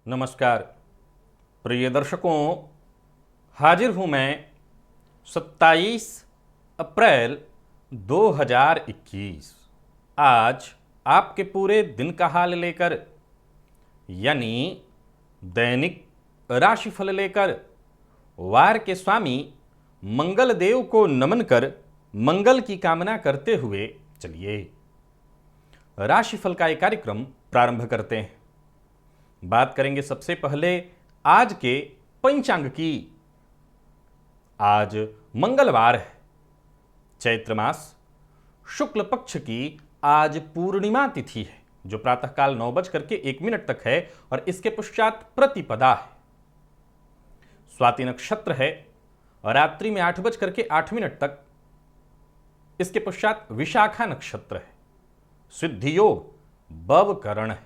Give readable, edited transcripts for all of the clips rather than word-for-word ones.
नमस्कार प्रिय दर्शकों, हाजिर हूं मैं 27 अप्रैल 2021 आज आपके पूरे दिन का हाल लेकर, यानी दैनिक राशिफल लेकर वार के स्वामी मंगल देव को नमन कर मंगल की कामना करते हुए चलिए राशिफल का एक कार्यक्रम प्रारंभ करते हैं। बात करेंगे सबसे पहले आज के पंचांग की। आज मंगलवार है, चैत्र मास शुक्ल पक्ष की आज पूर्णिमा तिथि है जो प्रातःकाल 9:01 तक है और इसके पश्चात प्रतिपदा है। स्वाति नक्षत्र है और रात्रि में 8:08 तक, इसके पश्चात विशाखा नक्षत्र है। सिद्धि योग बवकरण है।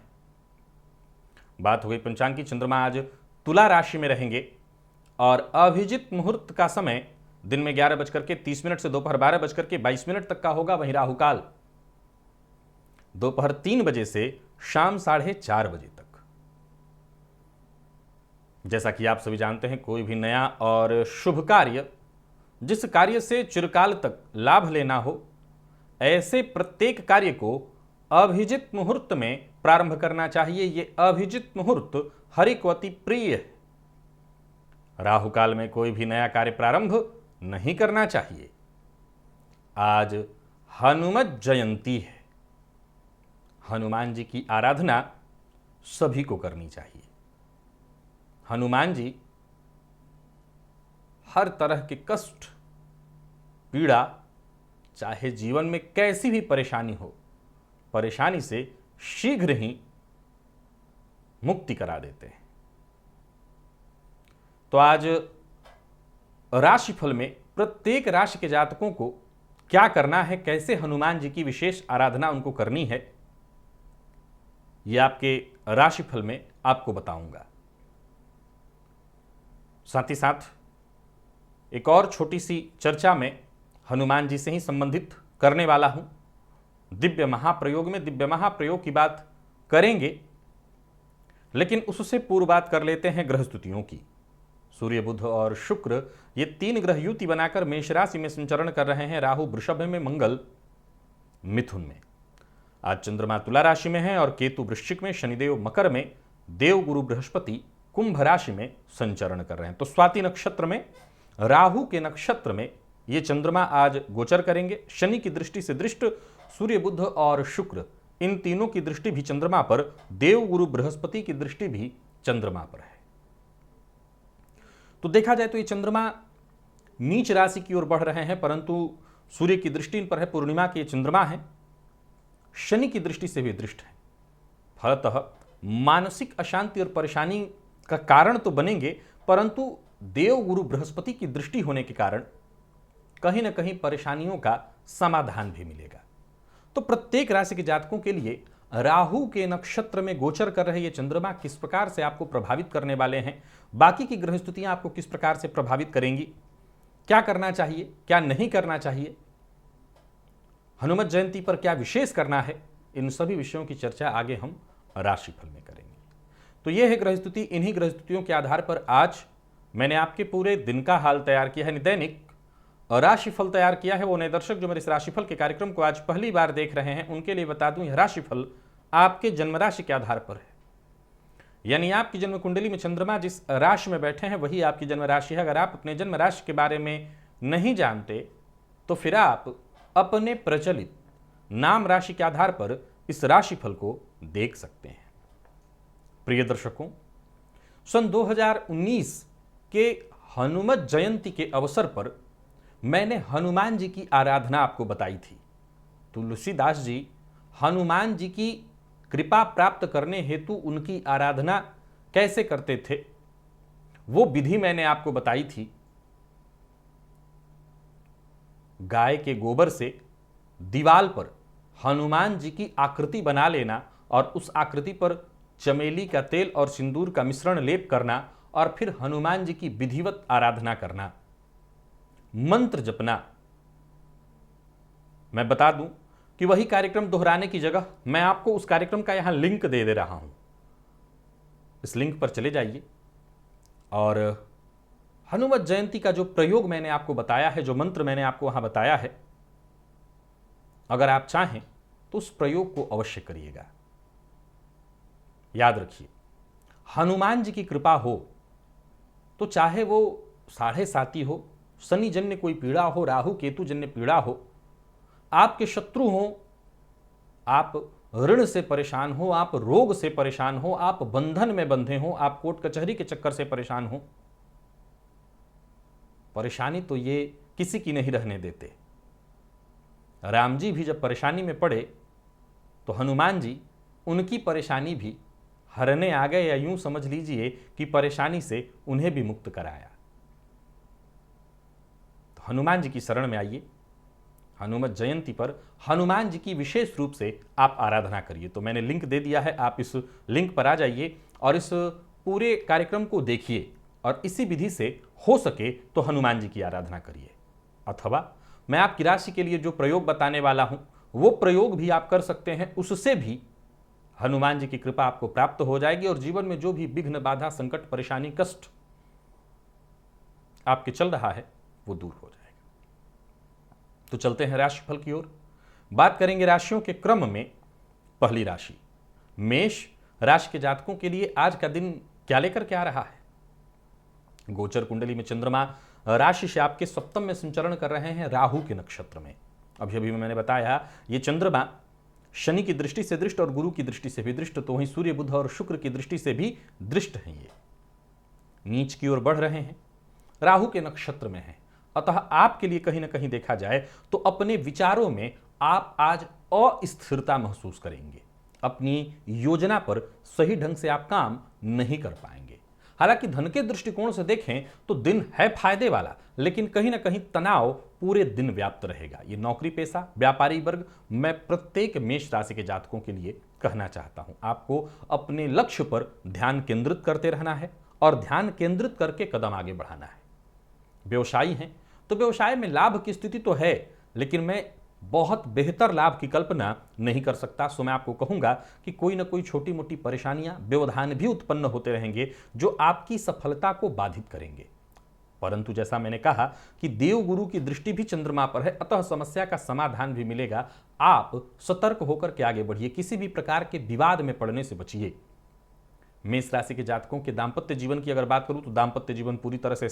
बात हो गई पंचांग की। चंद्रमा आज तुला राशि में रहेंगे और अभिजित मुहूर्त का समय दिन में 11:30 से दोपहर 12:22 तक का होगा। वहीं राहु काल दोपहर 3 बजे से शाम 4:30 बजे तक। जैसा कि आप सभी जानते हैं, कोई भी नया और शुभ कार्य, जिस कार्य से चिरकाल तक लाभ लेना हो, ऐसे प्रत्येक कार्य को अभिजित मुहूर्त में प्रारंभ करना चाहिए। यह अभिजित मुहूर्त हरि को अति प्रिय है। राहु काल में कोई भी नया कार्य प्रारंभ नहीं करना चाहिए। आज हनुमत जयंती है। हनुमान जी की आराधना सभी को करनी चाहिए। हनुमान जी हर तरह के कष्ट, पीड़ा, चाहे जीवन में कैसी भी परेशानी हो, परेशानी से शीघ्र ही मुक्ति करा देते हैं। तो आज राशिफल में प्रत्येक राशि के जातकों को क्या करना है, कैसे हनुमान जी की विशेष आराधना उनको करनी है, यह आपके राशिफल में आपको बताऊंगा। साथ ही साथ एक और छोटी सी चर्चा में हनुमान जी से ही संबंधित करने वाला हूं। दिव्य महाप्रयोग में दिव्य महाप्रयोग की बात करेंगे, लेकिन उससे पूर्व बात कर लेते हैं ग्रह स्तुतियों की। सूर्य, बुध और शुक्र ये 3 ग्रह युति बनाकर मेष राशि में संचरण कर रहे हैं। राहु वृषभ में, मंगल मिथुन में। आज चंद्रमा तुला राशि में है और केतु वृश्चिक में, शनिदेव मकर में, देव गुरु बृहस्पति कुंभ राशि में संचरण कर रहे हैं। तो स्वाति नक्षत्र में, राहु के नक्षत्र में ये चंद्रमा आज गोचर करेंगे। शनि की दृष्टि से दृष्ट सूर्य, बुध और शुक्र, इन तीनों की दृष्टि भी चंद्रमा पर, देव गुरु बृहस्पति की दृष्टि भी चंद्रमा पर है। तो देखा जाए तो ये चंद्रमा नीच राशि की ओर बढ़ रहे हैं, परंतु सूर्य की दृष्टि इन पर है। पूर्णिमा के चंद्रमा है, शनि की दृष्टि से भी दृष्ट है। फलतः मानसिक अशांति और परेशानी का कारण तो बनेंगे, परंतु देव गुरु बृहस्पति की दृष्टि होने के कारण कहीं ना कहीं परेशानियों का समाधान भी मिलेगा। तो प्रत्येक राशि के जातकों के लिए राहु के नक्षत्र में गोचर कर रहे ये चंद्रमा किस प्रकार से आपको प्रभावित करने वाले हैं, बाकी की ग्रह स्थितियां आपको किस प्रकार से प्रभावित करेंगी, क्या करना चाहिए, क्या नहीं करना चाहिए, हनुमत जयंती पर क्या विशेष करना है, इन सभी विषयों की चर्चा आगे हम राशिफल में करेंगे। तो यह है ग्रह स्थिति। इन्हीं ग्रह स्थितियों के आधार पर आज मैंने आपके पूरे दिन का हाल तैयार किया है, दैनिक राशिफल तैयार किया है। वो नए दर्शक जो मेरे इस राशिफल के कार्यक्रम को आज पहली बार देख रहे हैं, उनके लिए बता दूं, यह राशिफल आपके जन्म राशि के आधार पर है। यानी आपकी जन्म कुंडली में चंद्रमा जिस राशि में बैठे हैं वही आपकी जन्म राशि है। अगर आप अपने जन्म राशि के बारे में नहीं जानते तो फिर आप अपने प्रचलित नाम राशि के आधार पर इस राशिफल को देख सकते हैं। प्रिय दर्शकों, सन 2019 के हनुमत जयंती के अवसर पर मैंने हनुमान जी की आराधना आपको बताई थी। तुलसीदास जी हनुमान जी की कृपा प्राप्त करने हेतु उनकी आराधना कैसे करते थे, वो विधि मैंने आपको बताई थी। गाय के गोबर से दीवाल पर हनुमान जी की आकृति बना लेना और उस आकृति पर चमेली का तेल और सिंदूर का मिश्रण लेप करना और फिर हनुमान जी की विधिवत आराधना करना, मंत्र जपना। मैं बता दूं कि वही कार्यक्रम दोहराने की जगह मैं आपको उस कार्यक्रम का यहां लिंक दे रहा हूं। इस लिंक पर चले जाइए और हनुमत जयंती का जो प्रयोग मैंने आपको बताया है, जो मंत्र मैंने आपको वहां बताया है, अगर आप चाहें तो उस प्रयोग को अवश्य करिएगा। याद रखिए, हनुमान जी की कृपा हो तो चाहे वो 7.5 हो, शनि जन्य कोई पीड़ा हो, राहु केतु जन्य पीड़ा हो, आपके शत्रु हो, आप ऋण से परेशान हो, आप रोग से परेशान हो, आप बंधन में बंधे हो, आप कोर्ट कचहरी के चक्कर से परेशान हो, परेशानी तो ये किसी की नहीं रहने देते। राम जी भी जब परेशानी में पड़े तो हनुमान जी उनकी परेशानी भी हरने आ गए, या यूं समझ लीजिए कि परेशानी से उन्हें भी मुक्त कराया। तो हनुमान जी की शरण में आइए। हनुमत जयंती पर हनुमान जी की विशेष रूप से आप आराधना करिए। तो मैंने लिंक दे दिया है, आप इस लिंक पर आ जाइए और इस पूरे कार्यक्रम को देखिए और इसी विधि से हो सके तो हनुमान जी की आराधना करिए। अथवा मैं आपकी राशि के लिए जो प्रयोग बताने वाला हूं वो प्रयोग भी आप कर सकते हैं, उससे भी हनुमान जी की कृपा आपको प्राप्त हो जाएगी और जीवन में जो भी विघ्न, बाधा, संकट, परेशानी, कष्ट आपके चल रहा है वो दूर हो जाएगा। तो चलते हैं राशिफल की ओर। बात करेंगे राशियों के क्रम में। पहली राशि मेष राशि के जातकों के लिए आज का दिन क्या लेकर के आ रहा है। गोचर कुंडली में चंद्रमा राशि से आपके सप्तम में संचरण कर रहे हैं, राहु के नक्षत्र में। अभी अभी मैंने बताया ये चंद्रमा शनि की दृष्टि से दृष्ट और गुरु की दृष्टि से भी दृष्ट, तो वहीं सूर्य, बुध और शुक्र की दृष्टि से भी दृष्ट हैं। ये नीच की ओर बढ़ रहे हैं, राहु के नक्षत्र में हैं। अतः आपके लिए कहीं ना कहीं देखा जाए तो अपने विचारों में आप आज अस्थिरता महसूस करेंगे। अपनी योजना पर सही ढंग से आप काम नहीं कर पाएंगे। हालांकि धन के दृष्टिकोण से देखें तो दिन है फायदे वाला, लेकिन कहीं ना कहीं तनाव पूरे दिन व्याप्त रहेगा। ये नौकरी पेशा, व्यापारी वर्ग, मैं प्रत्येक मेष राशि के जातकों के लिए कहना चाहता हूं, आपको अपने लक्ष्य पर ध्यान केंद्रित करते रहना है और ध्यान केंद्रित करके कदम आगे बढ़ाना है। व्यवसायी हैं तो व्यवसाय में लाभ की स्थिति तो है, लेकिन मैं बहुत बेहतर लाभ की कल्पना नहीं कर सकता। सो मैं आपको कहूंगा कि कोई ना कोई छोटी मोटी परेशानियां, व्यवधान भी उत्पन्न होते रहेंगे जो आपकी सफलता को बाधित करेंगे। परंतु जैसा मैंने कहा कि देव गुरु की दृष्टि भी चंद्रमा पर है, अतः समस्या का समाधान भी मिलेगा। आप सतर्क होकर के आगे बढ़िए, किसी भी प्रकार के विवाद में पड़ने से बचिए। मेष राशि के जातकों के दाम्पत्य जीवन की अगर बात करूं तो दाम्पत्य जीवन पूरी तरह से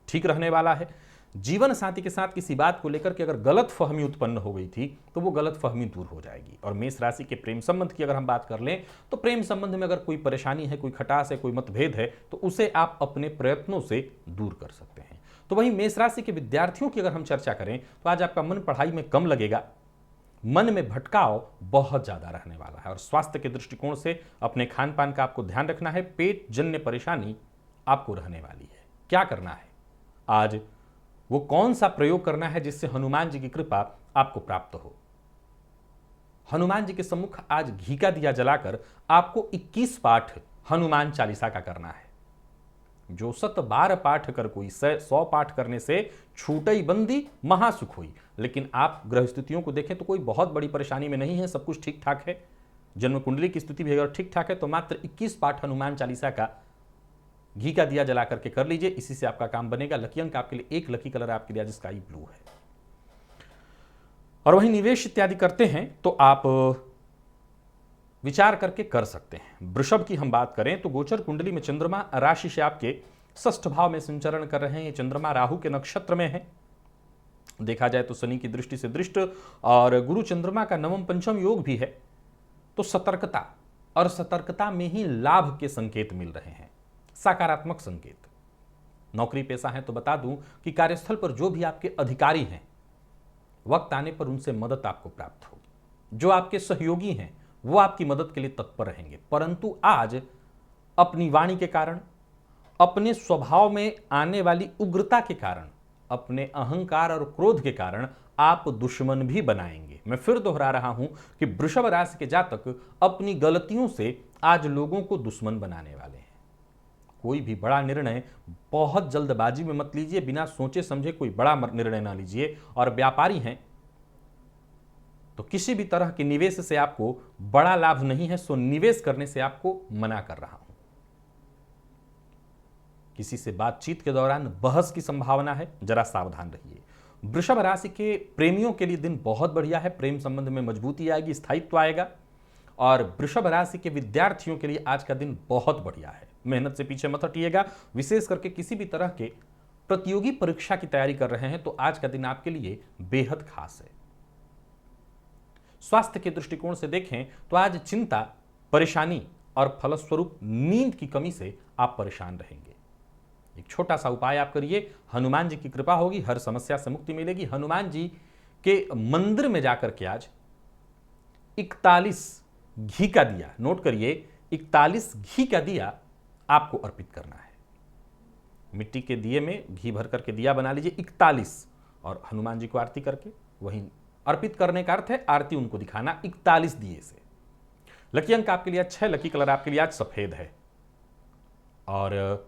ठीक रहने वाला है। जीवन साथी के साथ किसी बात को लेकर के अगर गलत फहमी उत्पन्न हो गई थी तो वो गलत फहमी दूर हो जाएगी। और मेष राशि के प्रेम संबंध की अगर हम बात कर लें तो प्रेम संबंध में अगर कोई परेशानी है, कोई खटास है, कोई मतभेद है, तो उसे आप अपने प्रयत्नों से दूर कर सकते हैं। तो वहीं मेष राशि के विद्यार्थियों की अगर हम चर्चा करें तो आज आपका मन पढ़ाई में कम लगेगा, मन में भटकाव बहुत ज्यादा रहने वाला है। और स्वास्थ्य के दृष्टिकोण से अपने खान पान का आपको ध्यान रखना है। पेट जन्य परेशानी आपको रहने वाली है। क्या करना है आज, वो कौन सा प्रयोग करना है जिससे हनुमान जी की कृपा आपको प्राप्त हो। हनुमान जी के सम्मुख आज घी का दिया जलाकर आपको 21 पाठ हनुमान चालीसा का करना है। जो 112 पाठ कर कोई 100 पाठ करने से छूटई बंदी महासुख हुई। लेकिन आप ग्रह स्थितियों को देखें तो कोई बहुत बड़ी परेशानी में नहीं है, सब कुछ ठीक ठाक है। जन्म कुंडली की स्थिति भी अगर ठीक ठाक है तो मात्र 21 पाठ हनुमान चालीसा का घी का दिया जला करके कर लीजिए, इसी से आपका काम बनेगा। लकी अंक आपके लिए 1, लकी कलर आपके लिए आज स्काई ब्लू है। और वहीं निवेश इत्यादि करते हैं तो आप विचार करके कर सकते हैं। वृषभ की हम बात करें तो गोचर कुंडली में चंद्रमा राशि से आपके 6ठ भाव में संचरण कर रहे हैं। ये चंद्रमा राहु के नक्षत्र में है। देखा जाए तो शनि की दृष्टि से दृष्ट और गुरु चंद्रमा का नवम पंचम योग भी है। तो सतर्कता, और सतर्कता में ही लाभ के संकेत मिल रहे हैं, सकारात्मक संकेत। नौकरी पेशा है तो बता दूं कि कार्यस्थल पर जो भी आपके अधिकारी हैं, वक्त आने पर उनसे मदद आपको प्राप्त होगी। जो आपके सहयोगी हैं वो आपकी मदद के लिए तत्पर रहेंगे। परंतु आज अपनी वाणी के कारण, अपने स्वभाव में आने वाली उग्रता के कारण, अपने अहंकार और क्रोध के कारण आप दुश्मन भी बनाएंगे। मैं फिर दोहरा रहा हूं कि वृषभ राशि के जातक अपनी गलतियों से आज लोगों को दुश्मन बनाने वाले हैं। कोई भी बड़ा निर्णय बहुत जल्दबाजी में मत लीजिए, बिना सोचे समझे कोई बड़ा निर्णय ना लीजिए। और व्यापारी हैं तो किसी भी तरह के निवेश से आपको बड़ा लाभ नहीं है, सो निवेश करने से आपको मना कर रहा हूं। किसी से बातचीत के दौरान बहस की संभावना है, जरा सावधान रहिए। वृषभ राशि के प्रेमियों के लिए दिन बहुत बढ़िया है, प्रेम संबंध में मजबूती आएगी, स्थायित्व आएगा। और वृषभ राशि के विद्यार्थियों के लिए आज का दिन बहुत बढ़िया है, मेहनत से पीछे मत हटिएगा। विशेष करके किसी भी तरह के प्रतियोगी परीक्षा की तैयारी कर रहे हैं तो आज का दिन आपके लिए बेहद खास है। स्वास्थ्य के दृष्टिकोण से देखें तो आज चिंता, परेशानी और फलस्वरूप नींद की कमी से आप परेशान रहेंगे। एक छोटा सा उपाय आप करिए, हनुमान जी की कृपा होगी, हर समस्या से मुक्ति मिलेगी। हनुमान जी के मंदिर में जाकर के आज 41 घी का दिया, नोट करिए 41 घी का दिया आपको अर्पित करना है। मिट्टी के दिए में घी भर करके दिया बना लीजिए 41 और हनुमान जी को आरती करके, वहीं अर्पित करने का अर्थ है आरती उनको दिखाना 41 दिए से। लकी अंक आपके लिए 6, लकी कलर आपके लिए आज सफेद है। और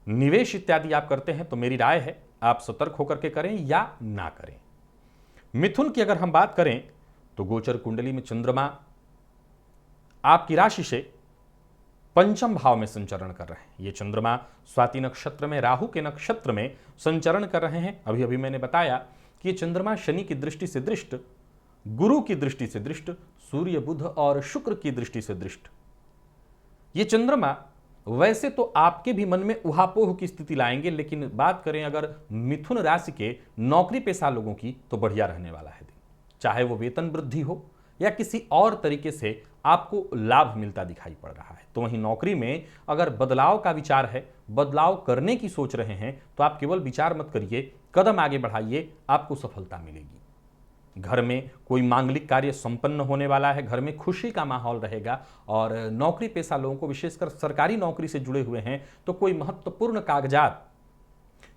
निवेश इत्यादि आप करते हैं तो मेरी राय है आप सतर्क होकर के करें या ना करें। मिथुन की अगर हम बात करें तो गोचर कुंडली में चंद्रमा आपकी राशि से पंचम भाव में संचरण कर रहे हैं। ये चंद्रमा स्वाति नक्षत्र में राहु के नक्षत्र में संचरण कर रहे हैं। अभी अभी मैंने बताया कि ये चंद्रमा शनि की दृष्टि से दृष्ट, गुरु की दृष्टि से दृष्ट, सूर्य बुध और शुक्र की दृष्टि से दृष्ट। ये चंद्रमा वैसे तो आपके भी मन में उहापोह की स्थिति लाएंगे, लेकिन बात करें अगर मिथुन राशि के नौकरी पेशा लोगों की तो बढ़िया रहने वाला है दिन। चाहे वो वेतन वृद्धि हो या किसी और तरीके से आपको लाभ मिलता दिखाई पड़ रहा है। तो वहीं नौकरी में अगर बदलाव का विचार है, बदलाव करने की सोच रहे हैं तो आप केवल विचार मत करिए, कदम आगे बढ़ाइए, आपको सफलता मिलेगी। घर में कोई मांगलिक कार्य संपन्न होने वाला है, घर में खुशी का माहौल रहेगा। और नौकरी पेशा लोगों को, विशेषकर सरकारी नौकरी से जुड़े हुए हैं तो कोई महत्वपूर्ण कागजात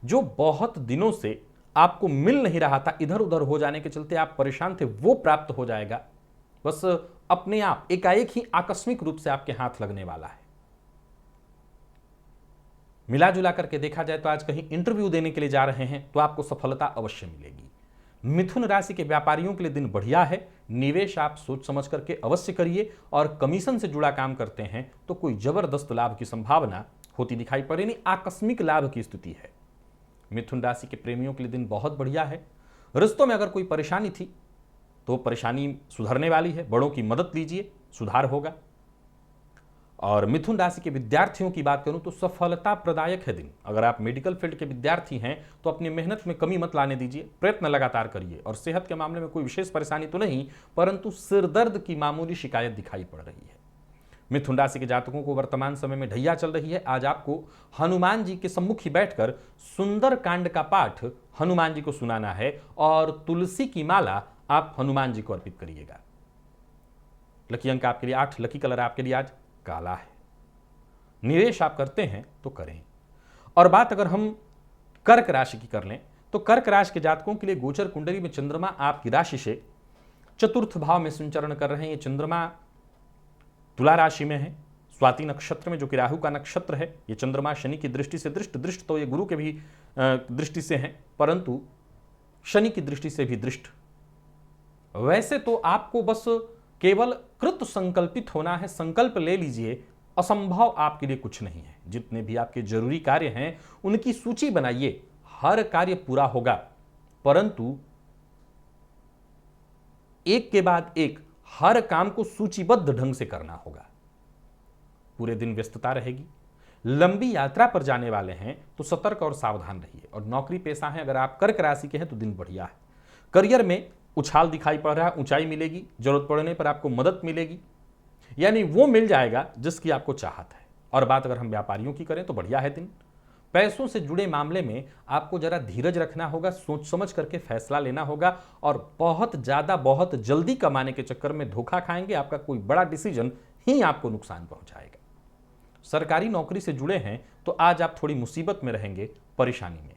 जो बहुत दिनों से आपको मिल नहीं रहा था, इधर उधर हो जाने के चलते आप परेशान थे, वो प्राप्त हो जाएगा। बस अपने आप एकाएक ही आकस्मिक रूप से आपके हाथ लगने वाला है। मिला जुला करके देखा जाए तो आज कहीं इंटरव्यू देने के लिए जा रहे हैं तो आपको सफलता अवश्य मिलेगी। मिथुन राशि के व्यापारियों के लिए दिन बढ़िया है। निवेश आप सोच समझ करके अवश्य करिए और कमीशन से जुड़ा काम करते हैं तो कोई जबरदस्त लाभ की संभावना होती दिखाई पड़े, नहीं आकस्मिक लाभ की स्थिति है। मिथुन राशि के प्रेमियों के लिए दिन बहुत बढ़िया है। रिश्तों में अगर कोई परेशानी थी तो परेशानी सुधरने वाली है, बड़ों की मदद लीजिए, सुधार होगा। और मिथुन राशि के विद्यार्थियों की बात करूं तो सफलता प्रदायक है दिन। अगर आप मेडिकल फील्ड के विद्यार्थी हैं तो अपनी मेहनत में कमी मत लाने दीजिए, प्रयत्न लगातार करिए। और सेहत के मामले में कोई विशेष परेशानी तो नहीं, परंतु सिरदर्द की मामूली शिकायत दिखाई पड़ रही है। मिथुन राशि के जातकों को वर्तमान समय में ढैया चल रही है। आज आपको हनुमान जी के सम्मुख ही बैठकर सुंदर कांड का पाठ हनुमान जी को सुनाना है और तुलसी की माला आप हनुमान जी को अर्पित करिएगा। लकी अंक आपके लिए 8, लकी कलर आपके लिए आज काला है। निवेश आप करते हैं तो करें। और बात अगर हम कर्क राशि की कर लें तो कर्क राशि के जातकों के लिए गोचर कुंडली में चंद्रमा आपकी राशि से चतुर्थ भाव में संचरण कर रहे हैं। ये चंद्रमा तुला राशि में है, स्वाति नक्षत्र में, जो कि राहु का नक्षत्र है। ये चंद्रमा शनि की दृष्टि से दृष्ट तो ये गुरु के भी दृष्टि से हैं, परंतु शनि की दृष्टि से भी दृष्ट। वैसे तो आपको बस केवल कृत संकल्पित होना है, संकल्प ले लीजिए, असंभव आपके लिए कुछ नहीं है। जितने भी आपके जरूरी कार्य हैं उनकी सूची बनाइए, हर कार्य पूरा होगा, परंतु एक के बाद एक हर काम को सूचीबद्ध ढंग से करना होगा। पूरे दिन व्यस्तता रहेगी। लंबी यात्रा पर जाने वाले हैं तो सतर्क और सावधान रहिए। और नौकरी पेशा है, अगर आप कर्क राशि के हैं तो दिन बढ़िया है। करियर में उछाल दिखाई पड़ रहा है, ऊंचाई मिलेगी, जरूरत पड़ने पर आपको मदद मिलेगी, यानी वो मिल जाएगा जिसकी आपको चाहत है। और बात अगर हम व्यापारियों की करें तो बढ़िया है दिन। पैसों से जुड़े मामले में आपको जरा धीरज रखना होगा, सोच समझ करके फैसला लेना होगा। और बहुत ज्यादा बहुत जल्दी कमाने के चक्कर में धोखा खाएंगे, आपका कोई बड़ा डिसीजन ही आपको नुकसान पहुंचाएगा। सरकारी नौकरी से जुड़े हैं तो आज आप थोड़ी मुसीबत में रहेंगे, परेशानी में।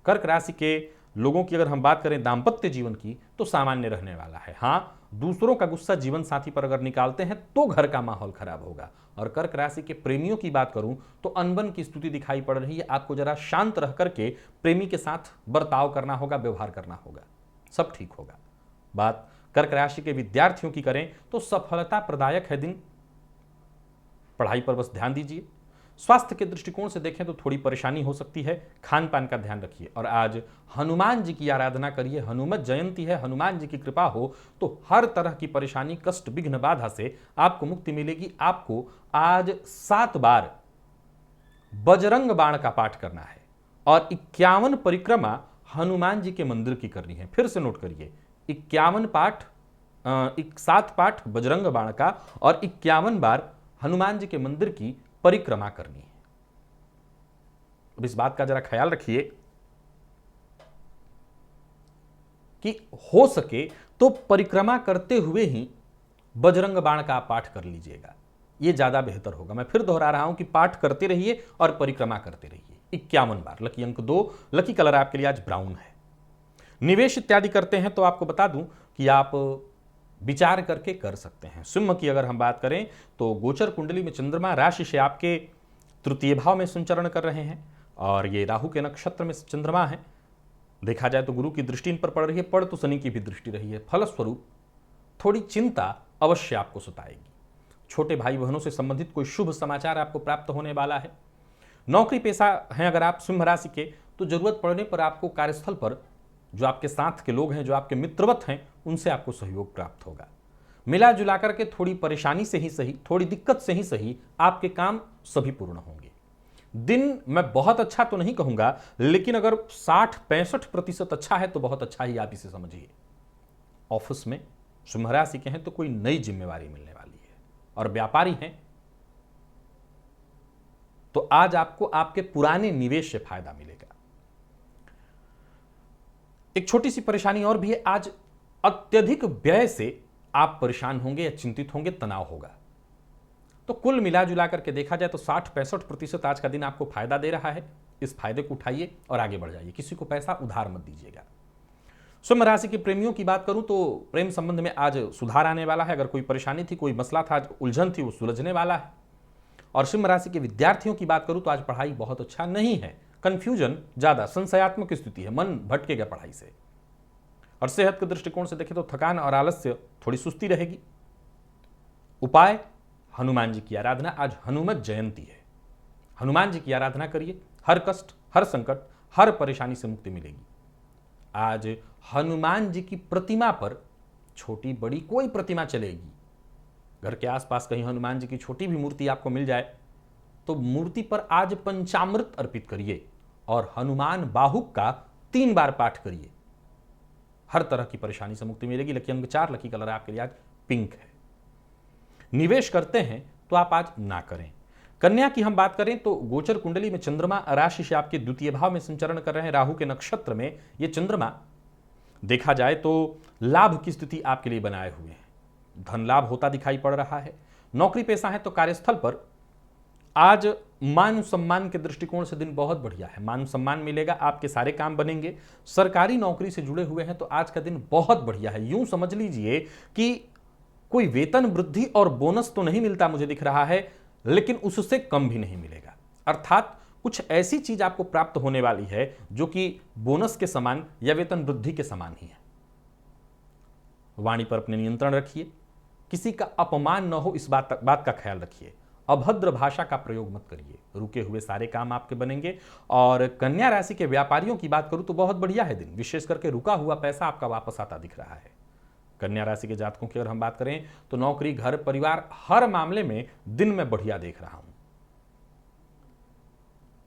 कर्क राशि के लोगों की अगर हम बात करें दाम्पत्य जीवन की तो सामान्य रहने वाला है। हाँ, दूसरों का गुस्सा जीवन साथी पर अगर निकालते हैं तो घर का माहौल खराब होगा। और कर्क राशि के प्रेमियों की बात करूं तो अनबन की स्थिति दिखाई पड़ रही है। आपको जरा शांत रह करके प्रेमी के साथ बर्ताव करना होगा, व्यवहार करना होगा, सब ठीक होगा। बात कर्क राशि के विद्यार्थियों की करें तो सफलता प्रदायक है दिन। पढ़ाई पर बस ध्यान दीजिए। स्वास्थ्य के दृष्टिकोण से देखें तो थोड़ी परेशानी हो सकती है, खान पान का ध्यान रखिए। और आज हनुमान जी की आराधना करिए, हनुमत जयंती है, हनुमान जी की कृपा हो तो हर तरह की परेशानी, कष्ट, विघ्न, बाधा से आपको मुक्ति मिलेगी। आपको आज 7 बार बजरंग बाण का पाठ करना है और 51 परिक्रमा हनुमान जी के मंदिर की करनी है। फिर से नोट करिए, 7 पाठ बजरंग बाण का और 51 बार हनुमान जी के मंदिर की परिक्रमा करनी है। अब इस बात का जरा ख्याल रखिए कि हो सके तो परिक्रमा करते हुए ही बजरंग बाण का पाठ कर लीजिएगा, यह ज्यादा बेहतर होगा। मैं फिर दोहरा रहा हूं कि पाठ करते रहिए और परिक्रमा करते रहिए 51 बार। लकी अंक 2, लकी कलर आपके लिए आज ब्राउन है। निवेश इत्यादि करते हैं तो आपको बता दूं कि आप विचार करके कर सकते हैं। सिंह की अगर हम बात करें तो गोचर कुंडली में चंद्रमा राशि से आपके तृतीय भाव में संचरण कर रहे हैं और ये राहु के नक्षत्र में चंद्रमा है। देखा जाए तो गुरु की दृष्टि इन पर पड़ रही है, पड़ तो शनि की भी दृष्टि रही है। फलस्वरूप थोड़ी चिंता अवश्य आपको सताएगी। छोटे भाई बहनों से संबंधित कोई शुभ समाचार आपको प्राप्त होने वाला है। नौकरी पेशा हैं अगर आप सिंह राशि के, तो जरूरत पड़ने पर आपको कार्यस्थल पर जो आपके साथ के लोग हैं, जो आपके मित्रवत हैं, उनसे आपको सहयोग प्राप्त होगा। मिला जुलाकर के थोड़ी परेशानी से ही सही, थोड़ी दिक्कत से ही सही, आपके काम सभी पूर्ण होंगे। दिन मैं बहुत अच्छा तो नहीं कहूंगा, लेकिन अगर 60-65% अच्छा है तो बहुत अच्छा ही आप इसे समझिए। ऑफिस में सिंह राशि के हैं तो कोई नई जिम्मेवारी मिलने वाली है, और व्यापारी हैं तो आज आपको आपके पुराने निवेश से फायदा मिलेगा। एक छोटी सी परेशानी और भी है, आज अत्यधिक व्यय से आप परेशान होंगे या चिंतित होंगे, तनाव होगा। तो कुल मिला जुला करके देखा जाए तो 60-65% आज का दिन आपको फायदा दे रहा है। इस फायदे को उठाइए और आगे बढ़ जाइए। किसी को पैसा उधार मत दीजिएगा। सिंह राशि के प्रेमियों की बात करूं तो प्रेम संबंध में आज सुधार आने वाला है। अगर कोई परेशानी थी, कोई मसला था, आज उलझन थी, वो सुलझने वाला है। और सिंह राशि के विद्यार्थियों की बात करूं तो आज पढ़ाई बहुत अच्छा नहीं है, कंफ्यूजन ज्यादा, संशयात्मक स्थिति है, मन भटकेगा पढ़ाई से। और सेहत के दृष्टिकोण से देखें तो थकान और आलस्य, थोड़ी सुस्ती रहेगी। उपाय हनुमान जी की आराधना, आज हनुमत जयंती है, हनुमान जी की आराधना करिए। हर कष्ट, हर संकट, हर परेशानी से मुक्ति मिलेगी। आज हनुमान जी की प्रतिमा पर, छोटी बड़ी कोई प्रतिमा चलेगी, घर के आसपास कहीं हनुमान जी की छोटी भी मूर्ति आपको मिल जाए तो मूर्ति पर आज पंचामृत अर्पित करिए और हनुमान बाहुक का 3 बार पाठ करिए। हर तरह की परेशानी से मुक्ति मिलेगी। लकी अंक 4, लकी कलर आपके लिए आज पिंक है। निवेश करते हैं तो आप आज ना करें। कन्या की हम बात करें तो गोचर कुंडली में चंद्रमा राशि से आपके द्वितीय भाव में संचरण कर रहे हैं। राहु के नक्षत्र में ये चंद्रमा देखा जाए तो लाभ की स्थिति आपके लिए बनाए हुए हैं। धन लाभ होता दिखाई पड़ रहा है। नौकरी पेशा है तो कार्यस्थल पर आज मान सम्मान के दृष्टिकोण से दिन बहुत बढ़िया है। मान सम्मान मिलेगा, आपके सारे काम बनेंगे। सरकारी नौकरी से जुड़े हुए हैं तो आज का दिन बहुत बढ़िया है। यूं समझ लीजिए कि कोई वेतन वृद्धि और बोनस तो नहीं मिलता मुझे दिख रहा है, लेकिन उससे कम भी नहीं मिलेगा। अर्थात कुछ ऐसी चीज आपको प्राप्त होने वाली है जो कि बोनस के समान या वेतन वृद्धि के समान ही है। वाणी पर अपने नियंत्रण रखिए, किसी का अपमान न हो इस बात का ख्याल रखिए। अभद्र भाषा का प्रयोग मत करिए। रुके हुए सारे काम आपके बनेंगे। और कन्या राशि के व्यापारियों की बात करूं तो बहुत बढ़िया है दिन, विशेष करके रुका हुआ पैसा आपका वापस आता दिख रहा है। कन्या राशि के जातकों की अगर हम बात करें तो नौकरी, घर, परिवार, हर मामले में दिन में बढ़िया देख रहा हूं।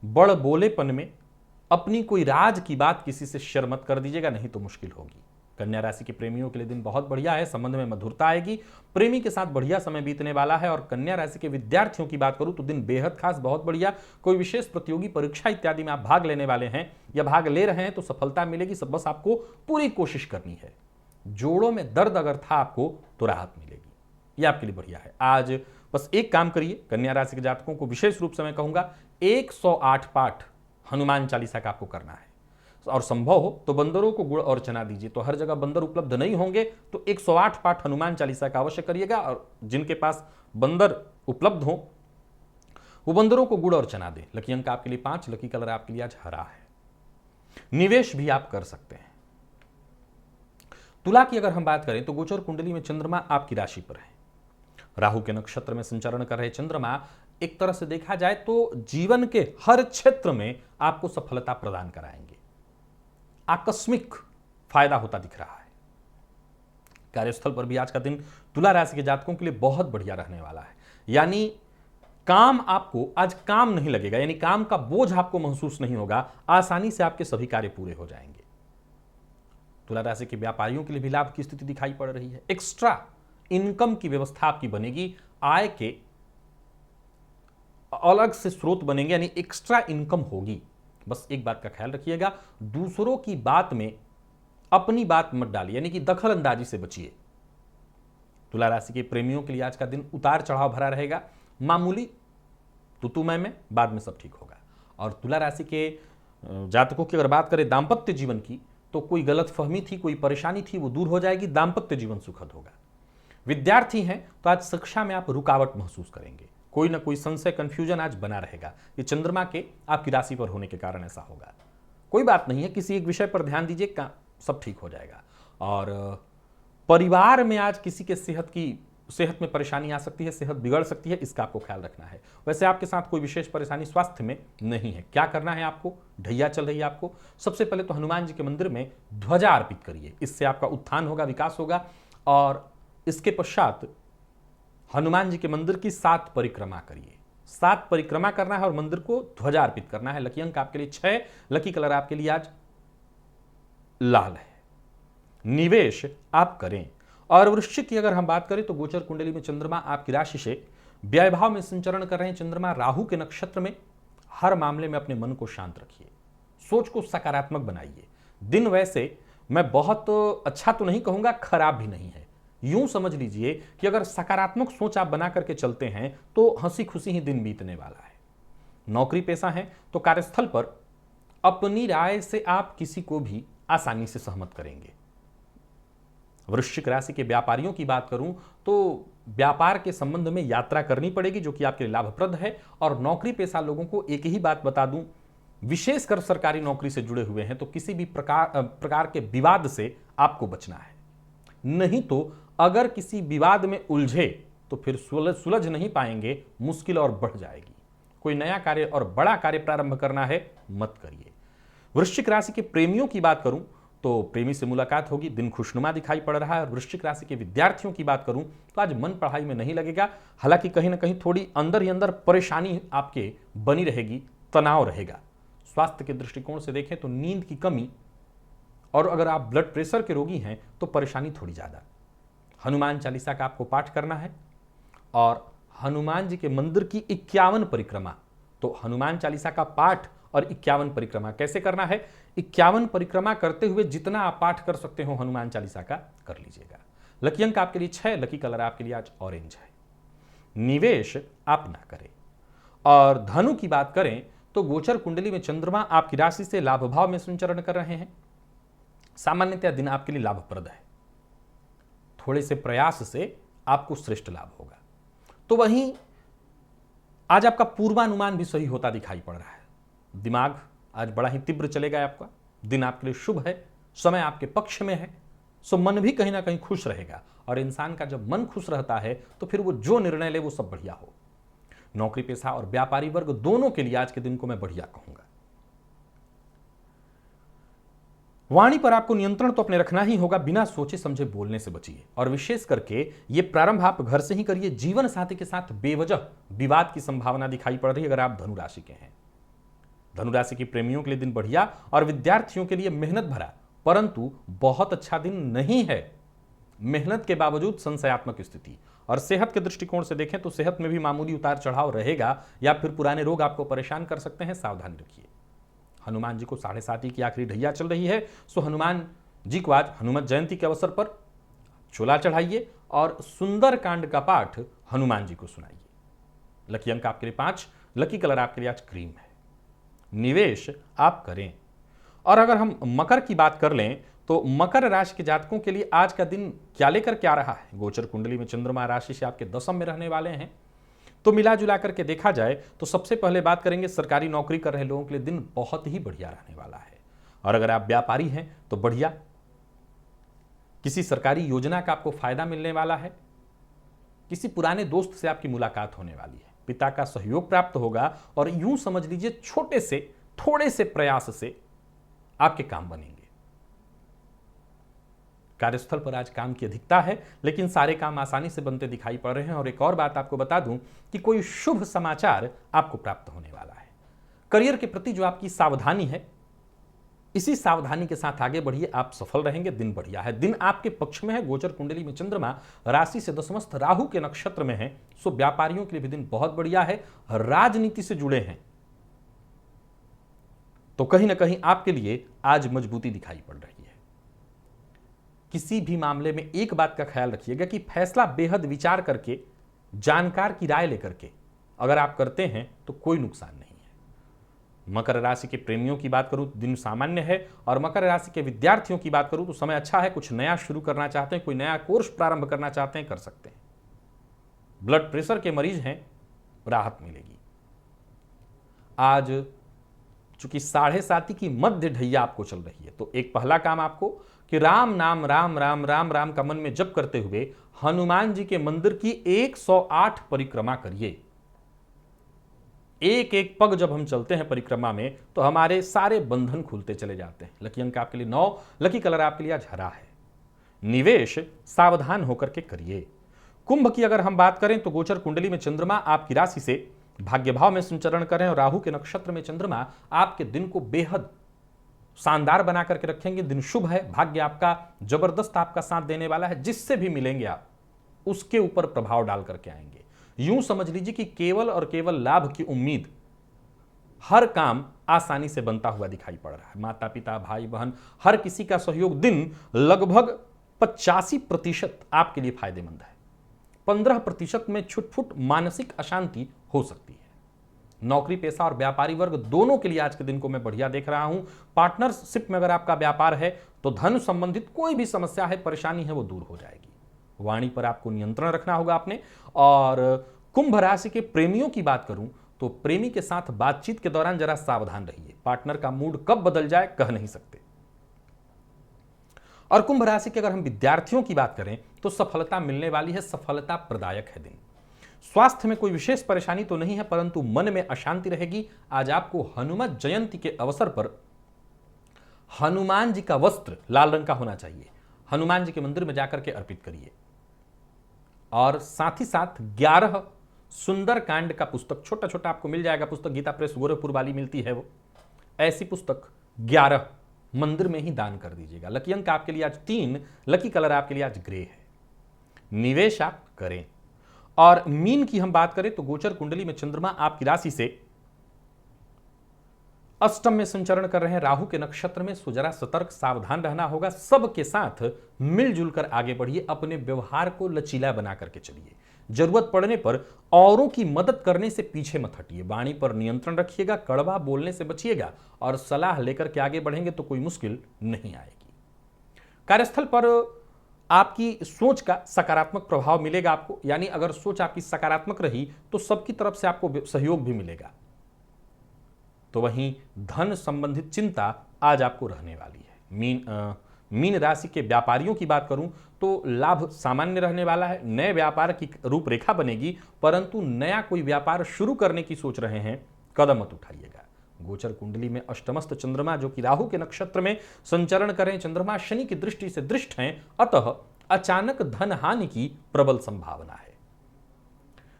बड़ बोलेपन में अपनी कोई राज की बात किसी से शेयर मत कर दीजिएगा, नहीं तो मुश्किल होगी। कन्या राशि के प्रेमियों के लिए दिन बहुत बढ़िया है। संबंध में मधुरता आएगी, प्रेमी के साथ बढ़िया समय बीतने वाला है। और कन्या राशि के विद्यार्थियों की बात करूं तो दिन बेहद खास, बहुत बढ़िया। कोई विशेष प्रतियोगी परीक्षा इत्यादि में आप भाग लेने वाले हैं या भाग ले रहे हैं तो सफलता मिलेगी। सब बस आपको पूरी कोशिश करनी है। जोड़ों में दर्द अगर था आपको तो राहत मिलेगी, यह आपके लिए बढ़िया है। आज बस एक काम करिए, कन्या राशि के जातकों को विशेष रूप से मैं कहूंगा 108 पाठ हनुमान चालीसा का आपको करना है। और संभव हो तो बंदरों को गुड़ और चना दीजिए। तो हर जगह बंदर उपलब्ध नहीं होंगे तो 108 पाठ हनुमान चालीसा का अवश्य करिएगा। और जिनके पास बंदर उपलब्ध हो वो बंदरों को गुड़ और चना दें। लकी अंक आपके लिए 5, लकी कलर आपके लिए आज हरा है। निवेश भी आप कर सकते हैं। तुला की अगर हम बात करें तो गोचर कुंडली में चंद्रमा आपकी राशि पर है। राहु के नक्षत्र में संचरण कर रहे चंद्रमा एक तरह से देखा जाए तो जीवन के हर क्षेत्र में आपको सफलता प्रदान कराएंगे। आकस्मिक फायदा होता दिख रहा है। कार्यस्थल पर भी आज का दिन तुला राशि के जातकों के लिए बहुत बढ़िया रहने वाला है। यानी काम आपको आज काम नहीं लगेगा, यानी काम का बोझ आपको महसूस नहीं होगा, आसानी से आपके सभी कार्य पूरे हो जाएंगे। तुला राशि के व्यापारियों के लिए भी लाभ की स्थिति दिखाई पड़ रही है। एक्स्ट्रा इनकम की व्यवस्था आपकी बनेगी, आय के अलग से स्रोत बनेंगे, यानी एक्स्ट्रा इनकम होगी। बस एक बात का ख्याल रखिएगा, दूसरों की बात में अपनी बात मत डालिए, यानी कि दखल अंदाजी से बचिए। तुला राशि के प्रेमियों के लिए आज का दिन उतार चढ़ाव भरा रहेगा, मामूली तुतुमय में बाद में सब ठीक होगा। और तुला राशि के जातकों की अगर बात करें दाम्पत्य जीवन की, तो कोई गलत फहमी थी, कोई परेशानी थी, वो दूर हो जाएगी, दाम्पत्य जीवन सुखद होगा। विद्यार्थी हैं तो आज शिक्षा में आप रुकावट महसूस करेंगे, कोई ना कोई संशय कंफ्यूजन आज बना रहेगा। ये चंद्रमा के आपकी राशि पर होने के कारण ऐसा होगा। कोई बात नहीं है, किसी एक विषय पर ध्यान दीजिए, सब ठीक हो जाएगा। और परिवार में आज किसी के सेहत में परेशानी आ सकती है, सेहत बिगड़ सकती है, इसका आपको ख्याल रखना है। वैसे आपके साथ कोई विशेष परेशानी स्वास्थ्य में नहीं है। क्या करना है आपको, ढैया चल रही है आपको, सबसे पहले तो हनुमान जी के मंदिर में ध्वजा अर्पित करिए, इससे आपका उत्थान होगा, विकास होगा। और इसके पश्चात हनुमान जी के मंदिर की 7 परिक्रमा करिए। 7 परिक्रमा करना है और मंदिर को ध्वजा अर्पित करना है। लकी अंक आपके लिए 6, लकी कलर आपके लिए आज लाल है। निवेश आप करें। और वृश्चिक की अगर हम बात करें तो गोचर कुंडली में चंद्रमा आपकी राशि से व्यय भाव में संचरण कर रहे हैं। चंद्रमा राहु के नक्षत्र में। हर मामले में अपने मन को शांत रखिए, सोच को सकारात्मक बनाइए। दिन वैसे मैं बहुत अच्छा तो नहीं कहूंगा, खराब भी नहीं है। यूं समझ लीजिए कि अगर सकारात्मक सोच आप बना करके चलते हैं तो हंसी खुशी ही दिन बीतने वाला है। नौकरी पेशा है तो कार्यस्थल पर अपनी राय से आप किसी को भी आसानी से सहमत करेंगे। वृश्चिक राशि के व्यापारियों की बात करूं तो व्यापार के संबंध में यात्रा करनी पड़ेगी, जो कि आपके लिए लाभप्रद है। और नौकरी पेशा लोगों को एक ही बात बता दूं, विशेषकर सरकारी नौकरी से जुड़े हुए हैं तो किसी भी प्रकार के विवाद से आपको बचना है। नहीं तो अगर किसी विवाद में उलझे तो फिर सुलझ नहीं पाएंगे, मुश्किल और बढ़ जाएगी। कोई नया कार्य और बड़ा कार्य प्रारंभ करना है, मत करिए। वृश्चिक राशि के प्रेमियों की बात करूं तो प्रेमी से मुलाकात होगी, दिन खुशनुमा दिखाई पड़ रहा है। और वृश्चिक राशि के विद्यार्थियों की बात करूं तो आज मन पढ़ाई में नहीं लगेगा, हालांकि कहीं ना कहीं थोड़ी अंदर ही अंदर परेशानी आपके बनी रहेगी, तनाव रहेगा। स्वास्थ्य के दृष्टिकोण से देखें तो नींद की कमी, और अगर आप ब्लड प्रेशर के रोगी हैं तो परेशानी थोड़ी ज्यादा। हनुमान चालीसा का आपको पाठ करना है और हनुमान जी के मंदिर की 51 परिक्रमा। तो हनुमान चालीसा का पाठ और 51 परिक्रमा कैसे करना है, 51 परिक्रमा करते हुए जितना आप पाठ कर सकते हो हनुमान चालीसा का कर लीजिएगा। लकी अंक आपके लिए 6, लकी कलर आपके लिए आज ऑरेंज है। निवेश आप ना करें। और धनु की बात करें तो गोचर कुंडली में चंद्रमा आपकी राशि से लाभ भाव में संचरण कर रहे हैं। सामान्यतः दिन आपके लिए लाभप्रद है, थोड़े से प्रयास से आपको श्रेष्ठ लाभ होगा। तो वहीं आज आपका पूर्वानुमान भी सही होता दिखाई पड़ रहा है। दिमाग आज बड़ा ही तीव्र चलेगा आपका, दिन आपके लिए शुभ है, समय आपके पक्ष में है, सो मन भी कहीं ना कहीं खुश रहेगा। और इंसान का जब मन खुश रहता है तो फिर वो जो निर्णय ले वो सब बढ़िया हो। नौकरी पेशा और व्यापारी वर्ग दोनों के लिए आज के दिन को मैं बढ़िया कहूंगा। वाणी पर आपको नियंत्रण तो अपने रखना ही होगा, बिना सोचे समझे बोलने से बचिए। और विशेष करके ये प्रारंभ आप घर से ही करिए। जीवन साथी के साथ बेवजह विवाद की संभावना दिखाई पड़ रही है अगर आप धनु राशि के हैं। धनु राशि के प्रेमियों के लिए दिन बढ़िया और विद्यार्थियों के लिए मेहनत भरा परंतु बहुत अच्छा दिन नहीं है। मेहनत के बावजूद संशयात्मक स्थिति। और सेहत के दृष्टिकोण से देखें तो सेहत में भी मामूली उतार चढ़ाव रहेगा या फिर पुराने रोग आपको परेशान कर सकते हैं, सावधानी रखिए। हनुमान जी को 7:30 की आखिरी ढैया चल रही है, सो हनुमान जी को आज हनुमत जयंती के अवसर पर चोला चढ़ाइए और सुंदर कांड का पाठ हनुमान जी को सुनाइए। लकी अंक आपके लिए 5, लकी कलर आपके लिए आज क्रीम है। निवेश आप करें। और अगर हम मकर की बात कर लें तो मकर राशि के जातकों के लिए आज का दिन क्या लेकर क्या रहा है। गोचर कुंडली में चंद्रमा राशि से आपके 10वीं में रहने वाले हैं। तो मिला जुला करके देखा जाए तो सबसे पहले बात करेंगे सरकारी नौकरी कर रहे लोगों के लिए दिन बहुत ही बढ़िया रहने वाला है। और अगर आप व्यापारी हैं तो बढ़िया, किसी सरकारी योजना का आपको फायदा मिलने वाला है, किसी पुराने दोस्त से आपकी मुलाकात होने वाली है, पिता का सहयोग प्राप्त होगा और यूं समझ लीजिए छोटे से थोड़े से प्रयास से आपके काम बनेंगे। कार्यस्थल पर आज काम की अधिकता है, लेकिन सारे काम आसानी से बनते दिखाई पड़ रहे हैं। और एक और बात आपको बता दूं कि कोई शुभ समाचार आपको प्राप्त होने वाला है। करियर के प्रति जो आपकी सावधानी है, इसी सावधानी के साथ आगे बढ़िए, आप सफल रहेंगे। दिन बढ़िया है, दिन आपके पक्ष में है। गोचर कुंडली में चंद्रमा राशि से दशमस्थ राहु के नक्षत्र में है, सो व्यापारियों के लिए भी दिन बहुत बढ़िया है। राजनीति से जुड़े हैं तो कहीं ना कहीं आपके लिए आज मजबूती दिखाई पड़ रही है। किसी भी मामले में एक बात का ख्याल रखिएगा कि फैसला बेहद विचार करके, जानकार की राय लेकर के अगर आप करते हैं तो कोई नुकसान नहीं है। मकर राशि के प्रेमियों की बात करूं तो दिन सामान्य है, और मकर राशि के विद्यार्थियों की बात करूं तो समय अच्छा है। कुछ नया शुरू करना चाहते हैं, कोई नया कोर्स प्रारंभ करना चाहते हैं, कर सकते हैं। ब्लड प्रेशर के मरीज हैं, राहत मिलेगी। आज चूंकि 7:30 की मध्य ढैया आपको चल रही है, तो एक पहला काम आपको कि राम नाम राम राम राम राम का मन में जप करते हुए हनुमान जी के मंदिर की 108 परिक्रमा करिए। एक एक पग जब हम चलते हैं परिक्रमा में तो हमारे सारे बंधन खुलते चले जाते हैं। लकी अंक आपके लिए 9, लकी कलर आपके लिए आज हरा है। निवेश सावधान होकर के करिए। कुंभ की अगर हम बात करें तो गोचर कुंडली में चंद्रमा आपकी राशि से भाग्य भाव में संचरण करें और राहु के नक्षत्र में चंद्रमा आपके दिन को बेहद शानदार बना करके रखेंगे। दिन शुभ है, भाग्य आपका जबरदस्त आपका साथ देने वाला है। जिससे भी मिलेंगे आप उसके ऊपर प्रभाव डाल करके आएंगे। यूं समझ लीजिए कि केवल और केवल लाभ की उम्मीद, हर काम आसानी से बनता हुआ दिखाई पड़ रहा है। माता पिता भाई बहन हर किसी का सहयोग, दिन लगभग 85% आपके लिए फायदेमंद है। 15% में छुटफुट मानसिक अशांति हो सकती है। नौकरी पेशा और व्यापारी वर्ग दोनों के लिए आज के दिन को मैं बढ़िया देख रहा हूं। पार्टनरशिप में अगर आपका व्यापार है तो धन संबंधित कोई भी समस्या है, परेशानी है, वो दूर हो जाएगी। वाणी पर आपको नियंत्रण रखना होगा आपने। और कुंभ राशि के प्रेमियों की बात करूं तो प्रेमी के साथ बातचीत के दौरान जरा सावधान रहिए। पार्टनर का मूड कब बदल जाए कह नहीं सकते। और कुंभ राशि के अगर हम विद्यार्थियों की बात करें तो सफलता मिलने वाली है, सफलता प्रदायक है दिन। स्वास्थ्य में कोई विशेष परेशानी तो नहीं है, परंतु मन में अशांति रहेगी। आज आपको हनुमान जयंती के अवसर पर हनुमान जी का वस्त्र लाल रंग का होना चाहिए, हनुमान जी के मंदिर में जाकर के अर्पित करिए। और साथ ही साथ 11 सुंदर कांड का पुस्तक छोटा छोटा आपको मिल जाएगा। पुस्तक गीता प्रेस गोरखपुर वाली मिलती है, वो ऐसी पुस्तक 11 मंदिर में ही दान कर दीजिएगा। लकी अंक आपके लिए आज 3, लकी कलर आपके लिए आज ग्रे है। निवेश आप करें। और मीन की हम बात करें तो गोचर कुंडली में चंद्रमा आपकी राशि से अष्टम में संचरण कर रहे हैं राहु के नक्षत्र में, सो जरा सतर्क सावधान रहना होगा। सबके साथ मिलजुल कर आगे बढ़िए, अपने व्यवहार को लचीला बना करके चलिए। जरूरत पड़ने पर औरों की मदद करने से पीछे मत हटिए। वाणी पर नियंत्रण रखिएगा, कड़वा बोलने से बचिएगा और सलाह लेकर के आगे बढ़ेंगे तो कोई मुश्किल नहीं आएगी। कार्यस्थल पर आपकी सोच का सकारात्मक प्रभाव मिलेगा आपको, यानी अगर सोच आपकी सकारात्मक रही तो सबकी तरफ से आपको सहयोग भी मिलेगा। तो वहीं धन संबंधित चिंता आज आपको रहने वाली है। मीन राशि के व्यापारियों की बात करूं तो लाभ सामान्य रहने वाला है। नए व्यापार की रूपरेखा बनेगी, परंतु नया कोई व्यापार शुरू करने की सोच रहे हैं, कदम मत उठाइएगा। गोचर कुंडली में अष्टमस्थ चंद्रमा जो कि राहु के नक्षत्र में संचरण करें, चंद्रमा शनि की दृष्टि से दृष्ट हैं, अतः अचानक धन हानि की प्रबल संभावना है।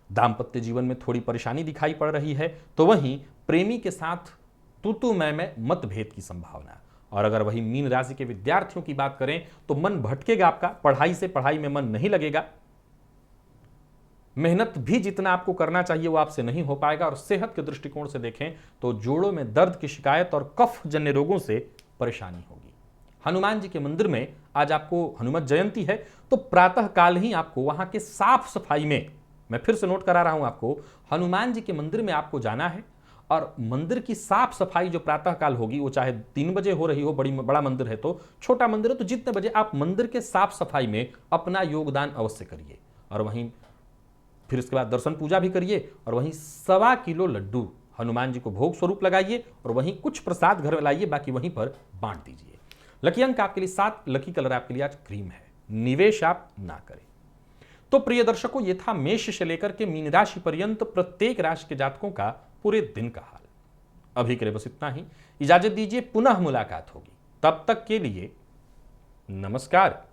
दाम्पत्य जीवन में थोड़ी परेशानी दिखाई पड़ रही है, तो वहीं प्रेमी के साथ तू मैं मतभेद की संभावना। और अगर वही मीन राशि के विद्यार्थियों की बात करें तो मन भटकेगा आपका, पढ़ाई में मन नहीं लगेगा। मेहनत भी जितना आपको करना चाहिए वो आपसे नहीं हो पाएगा। और सेहत के दृष्टिकोण से देखें तो जोड़ों में दर्द की शिकायत और कफ जन्य रोगों से परेशानी होगी। हनुमान जी के मंदिर में आज आपको हनुमान जयंती है, तो प्रातः काल ही आपको वहां के साफ सफाई में, मैं फिर से नोट करा रहा हूं आपको, हनुमान जी के मंदिर में आपको जाना है। और मंदिर की साफ सफाई जो प्रातः काल होगी, वो चाहे 3 बजे हो रही हो, बड़ा मंदिर है तो, छोटा मंदिर है तो जितने बजे आप मंदिर के साफ सफाई में अपना योगदान अवश्य करिए। और वहीं फिर इसके बाद दर्शन पूजा भी करिए और वहीं 1.25 किलो लड्डू हनुमान जी को भोग स्वरूप लगाइए और वहीं कुछ प्रसाद घर में लाइए, बाकी वहीं पर बांट दीजिए। लकी अंक आपके लिए 7, लकी कलर आपके लिए आज क्रीम है। निवेश आप ना करें। तो प्रिय दर्शकों, ये था मेष से लेकर के मीन राशि पर्यंत प्रत्येक राशि के जातकों का पूरे दिन का हाल। अभी के लिए बस इतना ही। इजाजत दीजिए, पुनः मुलाकात होगी। तब तक के लिए नमस्कार।